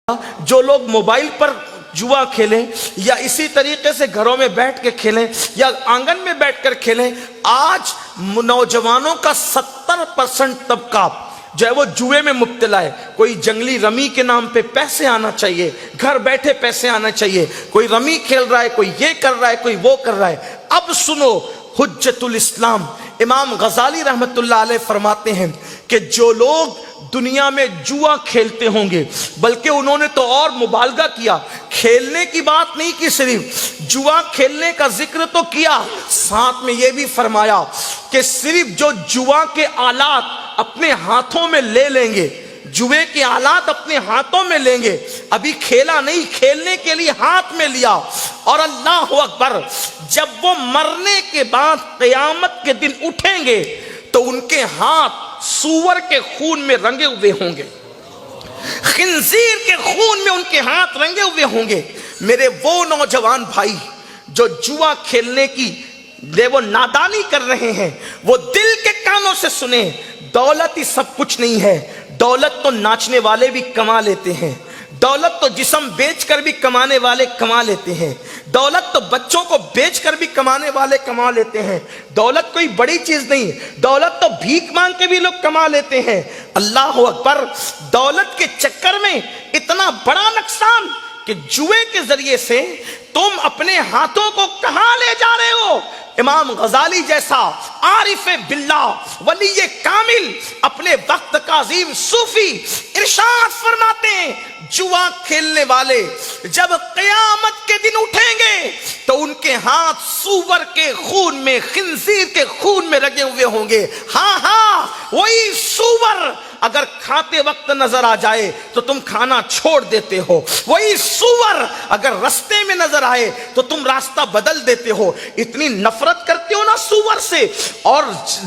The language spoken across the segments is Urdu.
جو لوگ موبائل پر جوا کھیلیں یا اسی طریقے سے گھروں میں بیٹھ کے کھیلیں یا آنگن میں بیٹھ کر کھیلیں، آج نوجوانوں کا 70% طبقہ جو ہے وہ جوئے میں مبتلا ہے۔ کوئی جنگلی رمی کے نام پہ پیسے آنا چاہیے، گھر بیٹھے پیسے آنا چاہیے، کوئی رمی کھیل رہا ہے، کوئی یہ کر رہا ہے، کوئی وہ کر رہا ہے۔ اب سنو، حجت الاسلام امام غزالی رحمت اللہ علیہ فرماتے ہیں کہ جو لوگ دنیا میں جوا کھیلتے ہوں گے، بلکہ انہوں نے تو اور مبالغہ کیا، کھیلنے کی بات نہیں کی، صرف جوا کھیلنے کا ذکر تو کیا، ساتھ میں یہ بھی فرمایا کہ صرف جو جوا کے آلات اپنے ہاتھوں میں لے لیں گے، جوے کے آلات اپنے ہاتھوں میں لیں گے، ابھی کھیلا نہیں، کھیلنے کے لیے ہاتھ میں لیا، اور اللہ اکبر، جب وہ مرنے کے بعد قیامت کے دن اٹھیں گے تو ان کے ہاتھ سور کے خون میں رنگے ہوئے ہوں گے، خنزیر کے خون میں ان کے ہاتھ رنگے ہوئے ہوں گے۔ میرے وہ نوجوان بھائی جو جوا کھیلنے کی وہ نادانی کر رہے ہیں، وہ دل کے کانوں سے سنیں، دولت ہی سب کچھ نہیں ہے، دولت تو ناچنے والے بھی کما لیتے ہیں، دولت تو جسم بیچ کر بھی کمانے والے کما لیتے ہیں، دولت تو بچوں کو بیچ کر بھی کمانے والے کما لیتے ہیں، دولت کوئی بڑی چیز نہیں، دولت تو بھیک مانگ کے بھی لوگ کما لیتے ہیں۔ اللہ اکبر، دولت کے چکر میں اتنا بڑا نقصان کہ جوئے کے ذریعے سے تم اپنے ہاتھوں کو کہاں لے جا رہے ہو۔ امام غزالی جیسا عارف باللہ ولی کامل، اپنے وقت کا عظیم صوفی، ارشاد فرماتے ہیں جوا کھیلنے والے جب قیامت کے دن اٹھیں گے تو ان کے ہاتھ سور کے خون میں، خنزیر کے خون میں رگے ہوئے ہوں گے۔ ہاں وہی سور اگر کھاتے وقت نظر آ جائے تو تم کھانا چھوڑ دیتے ہو، وہی سور اگر راستے میں نظر آئے تو تم راستہ بدل دیتے ہو، اتنی نفرت کرتے ہو نا سور سے۔ اور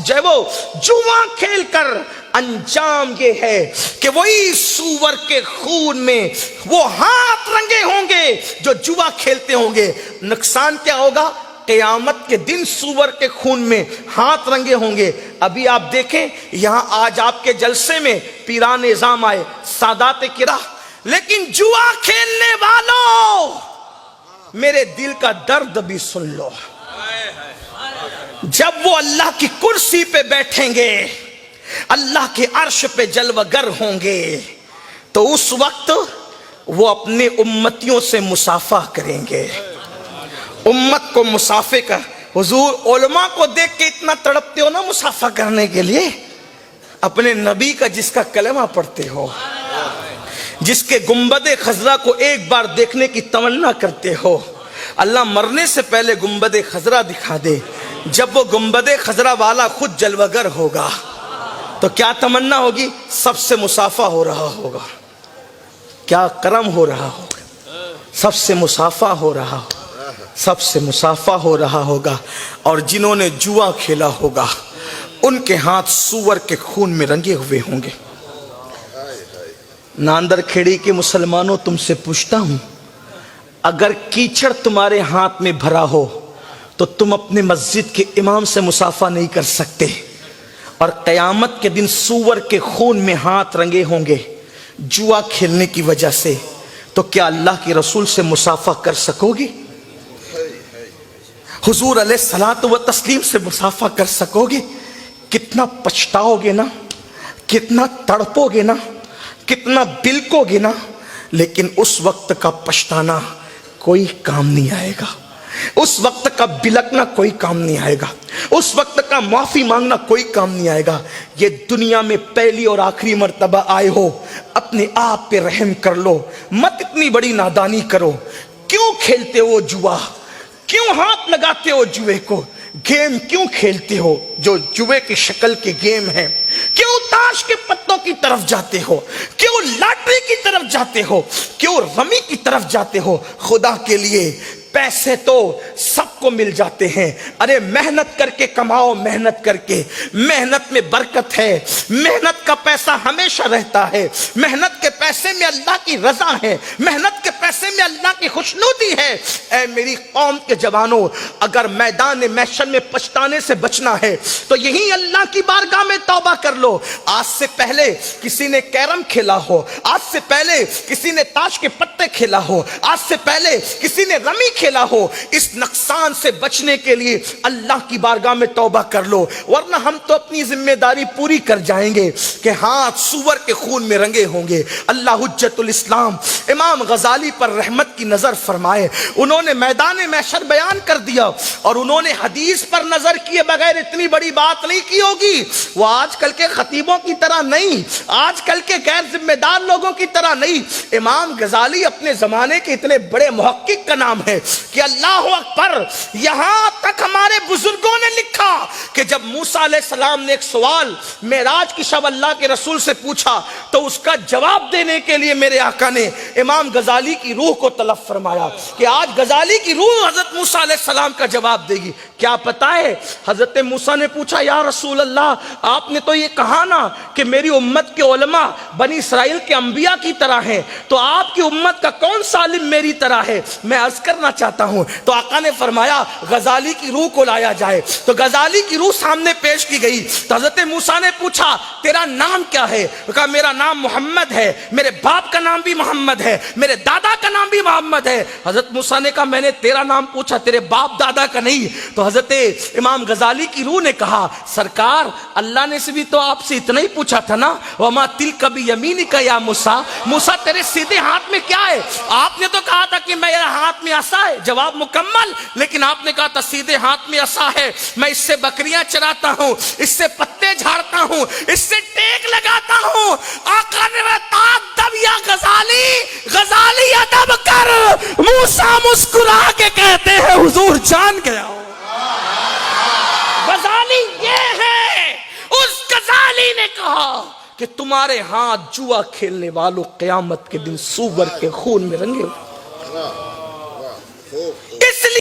جب وہ جوا کھیل کر انجام یہ ہے کہ وہی سور کے خون میں وہ ہاتھ رنگے ہوں گے جو جوا کھیلتے ہوں گے۔ نقصان کیا ہوگا؟ قیامت کے دن سور کے خون میں ہاتھ رنگے ہوں گے۔ ابھی آپ دیکھیں یہاں آج آپ کے جلسے میں پیران نظام آئے، سادات کرام، لیکن جوا کھیلنے والوں میرے دل کا درد بھی سن لو، جب وہ اللہ کی کرسی پہ بیٹھیں گے، اللہ کے عرش پہ جلوہ گر ہوں گے، تو اس وقت وہ اپنے امتیوں سے مصافحہ کریں گے۔ امت کو مصافحے کا، حضور علماء کو دیکھ کے اتنا تڑپتے ہو نا مصافحہ کرنے کے لیے، اپنے نبی کا جس کا کلمہ پڑھتے ہو، جس کے گنبد خضرا کو ایک بار دیکھنے کی تمنا کرتے ہو، اللہ مرنے سے پہلے گنبد خضرا دکھا دے، جب وہ گنبد خضرا والا خود جلوہ گر ہوگا تو کیا تمنا ہوگی؟ سب سے مصافحہ ہو رہا ہوگا، کیا کرم ہو رہا ہوگا، سب سے مصافحہ ہو رہا ہوگا، سب سے مصافحہ ہو رہا ہوگا۔ اور جنہوں نے جوا کھیلا ہوگا ان کے ہاتھ سور کے خون میں رنگے ہوئے ہوں گے۔ ناندر کھیڑی کے مسلمانوں، تم سے پوچھتا ہوں، اگر کیچڑ تمہارے ہاتھ میں بھرا ہو تو تم اپنے مسجد کے امام سے مصافحہ نہیں کر سکتے، اور قیامت کے دن سور کے خون میں ہاتھ رنگے ہوں گے جوا کھیلنے کی وجہ سے، تو کیا اللہ کے رسول سے مصافحہ کر سکو گی؟ حضور علیہ الصلوۃ والتسلیم سے مصافحہ کر سکو گے؟ کتنا پچھتاؤ گے نا، کتنا تڑپو گے نا، کتنا بلکو گے نا، لیکن اس وقت کا پچھتانا کوئی کام نہیں آئے گا، اس وقت کا بلکنا کوئی کام نہیں آئے گا، اس وقت کا معافی مانگنا کوئی کام نہیں آئے گا۔ یہ دنیا میں پہلی اور آخری مرتبہ آئے ہو، اپنے آپ پہ رحم کر لو، مت اتنی بڑی نادانی کرو۔ کیوں کھیلتے ہو جوا؟ کیوں ہاتھ لگاتے ہو جوے کو؟ گیم کیوں کھیلتے ہو جو جوے کی شکل کے گیم ہیں؟ کیوں تاش کے پتوں کی طرف جاتے ہو؟ کیوں لاٹری کی طرف جاتے ہو؟ کیوں رمی کی طرف جاتے ہو؟ خدا کے لیے پیسے تو سب کو مل جاتے ہیں، ارے محنت کر کے کماؤ، محنت کر کے، محنت میں برکت ہے، محنت کا پیسہ ہمیشہ رہتا ہے، محنت کے پیسے میں اللہ کی رضا ہے، محنت کے پیسے ایسے میں اللہ کی خوشنودی ہے۔ اے میری قوم کے جوانوں، اگر میدان محشر میں پچھتانے سے بچنا ہے تو یہی اللہ کی بارگاہ میں توبہ کر لو۔ آج سے پہلے کسی نے کیرم کھیلا ہو، آج سے پہلے کسی نے تاش کے پتے کھیلا ہو، آج سے پہلے کسی نے رمی کھیلا ہو، اس نقصان سے بچنے کے لیے اللہ کی بارگاہ میں توبہ کر لو، ورنہ ہم تو اپنی ذمہ داری پوری کر جائیں گے کہ ہاتھ سور کے خون میں رنگے ہوں گے۔ اللہ حجت الاسلام امام غزالی پر رحمت کی نظر فرمائے، انہوں نے میدان محشر بیان کر دیا اور انہوں نے حدیث پر نظر کیے بغیر اتنی بڑی بات نہیں کی ہوگی۔ وہ آج کل کے خطیبوں کی طرح نہیں، آج کل کے غیر ذمہ دار لوگوں کی طرح نہیں۔ امام غزالی اپنے زمانے کے اتنے بڑے محقق کا نام ہے کہ اللہ اکبر، یہاں تک ہمارے بزرگوں نے لکھا کہ جب موسیٰ علیہ السلام نے ایک سوال معراج کی شب اللہ کے رسول سے پوچھا تو اس کا جواب دینے کے لیے میرے آقا نے امام غزالی کی روح کو طلب فرمایا کہ آج غزالی کی روح حضرت موسیٰ علیہ السلام کا جواب دے گی۔ کیا پتہ ہے؟ حضرت موسیٰ نے پوچھا یا رسول اللہ، آپ نے تو یہ کہا نا کہ میری امت کے علماء بنی اسرائیل کے انبیاء کی طرح ہیں، تو آپ کی امت کا کون سا عالم میری طرح ہے؟ میں عرض کرنا چاہتا ہوں۔ تو آقا نے فرمایا غزالی کی روح کو لایا جائے۔ تو غزالی کی روح سامنے پیش کی گئی تو حضرت موسیٰ نے پوچھا تیرا نام کیا ہے؟ کہا میرا نام محمد ہے، میرے باپ کا نام بھی محمد ہے، میرے دادا کا نام بھی محمد ہے۔ حضرت موسیٰ نے کہا میں نے تیرا نام پوچھا، تیرے باپ دادا کا نہیں۔ تو حضرت امام غزالی کی روح نے کہا سرکار، اللہ نے سے بھی تو آپ سے اتنا ہی پوچھا تھا نا، وما تلک بیمینک یا موسیٰ، موسیٰ تیرے سیدھے ہاتھ میں کیا ہے؟ آپ نے تو کہا تھا کہ میرے ہاتھ میں عصا ہے، جواب مکمل، لیکن آپ نے کہا تھا سیدھے ہاتھ میں عصا ہے، میں اس سے بکریاں چراتا ہوں، اس سے پتے جھاڑتا ہوں، اس سے ٹیک لگاتا ہوں۔ آقا نے تادب یا غزالی، غزالی ادب کر۔ موسیٰ مسکرا کے کہتے ہیں حضور جان گیا ہوں۔ غزالی یہ ہے، اس غزالی نے کہا کہ تمہارے ہاتھ جوا کھیلنے والوں قیامت کے دن سور کے خون میں رنگے ہوئے۔ اس لیے